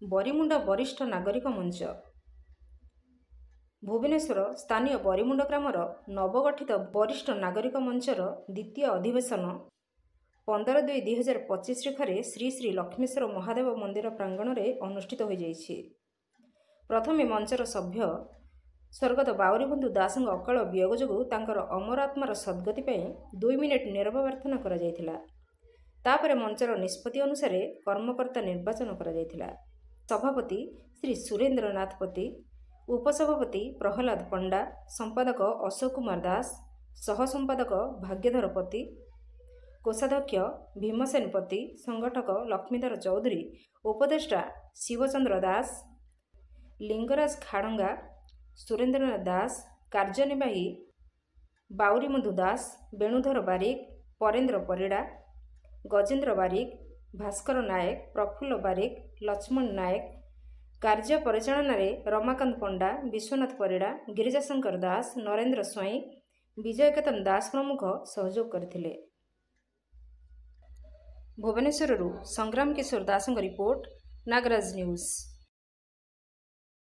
ବରିମୁଣ୍ଡ ବରିଷ୍ଠ ନାଗରିକ ମଞ୍ଚ। ଭୁବନେଶ୍ୱର ସ୍ଥାନୀୟ ବରିମୁଣ୍ଡ ଗ୍ରାମର ନବଗଠିତ ବରିଷ୍ଠ ନାଗରିକ ମଞ୍ଚର ଦ୍ୱିତୀୟ ଅଧିବେଶନ 15/2/2025 ଘରେ ଶ୍ରୀ ଶ୍ରୀ ଲକ୍ଷ୍ମୀଶ୍ୱର ମହାଦେବ ମନ୍ଦିର ପ୍ରାଙ୍ଗଣରେ ଅନୁଷ୍ଠିତ ହୋଇଯାଇଛି। ପ୍ରଥମେ ମଞ୍ଚର ସଭ୍ୟ ସ୍ୱର୍ଗତ ବାଉରୀବନ୍ଧୁ ଦାସଙ୍କ ଅକାଳ ବିୟୋଗ ଯୋଗୁଁ ତାଙ୍କର ଅମର ଆତ୍ମାର ସଦ୍ଗତି ପାଇଁ 2 ମିନିଟ୍ ନୀରବ ପ୍ରାର୍ଥନା କରାଯାଇଥିଲା। ତାପରେ ମଞ୍ଚର ନିଷ୍ପତ୍ତି ଅନୁସାରେ କର୍ମକର୍ତ୍ତା ନିର୍ବାଚନ କରାଯାଇଥିଲା। ସଭାପତି ଶ୍ରୀ ସୁରେନ୍ଦ୍ରନାଥ ପତି, ଉପସଭାପତି ପ୍ରହଲ୍ଲାଦ ପଣ୍ଡା, ସମ୍ପାଦକ ଅଶୋକ କୁମାର ଦାସ, ସହସମ୍ପାଦକ ଭାଗ୍ୟଧର ପତି, କୋଷାଧ୍ୟକ୍ଷ ଭୀମସେନ ପତି, ସଂଗଠକ ଲକ୍ଷ୍ମୀଧର ଚୌଧୁରୀ, ଉପଦେଷ୍ଟା ଶିବଚନ୍ଦ୍ର ଦାସ, ଲିଙ୍ଗରାଜ ଖାଡ଼ଙ୍ଗା, ସୁରେନ୍ଦ୍ରନାଥ ଦାସ, କାର୍ଯ୍ୟନିର୍ବାହୀ ବାଉରୀବନ୍ଧୁ ଦାସ, ବେଣୁଧର ବାରିକ, ପରେନ୍ଦ୍ର ପରିଡ଼ା, ଗଜେନ୍ଦ୍ର ବାରିକ, ଭାସ୍କର ନାୟକ, ପ୍ରଫୁଲ୍ଲ ବାରିକ, ଲକ୍ଷ୍ମଣ ନାୟକ, କାର୍ଯ୍ୟ ପରିଚାଳନାରେ ରମାକାନ୍ତ ପଣ୍ଡା, ବିଶ୍ୱନାଥ ପରିଡ଼ା, ଗିରିଜାଶଙ୍କର ଦାସ, ନରେନ୍ଦ୍ର ସ୍ୱାଇଁ, ବିଜୟ କେତନ ଦାସ ପ୍ରମୁଖ ସହଯୋଗ କରିଥିଲେ। ଭୁବନେଶ୍ୱରରୁ ସଂଗ୍ରାମ କିଶୋର ଦାସଙ୍କ ରିପୋର୍ଟ, ନାଗରାଜ ନ୍ୟୁଜ୍।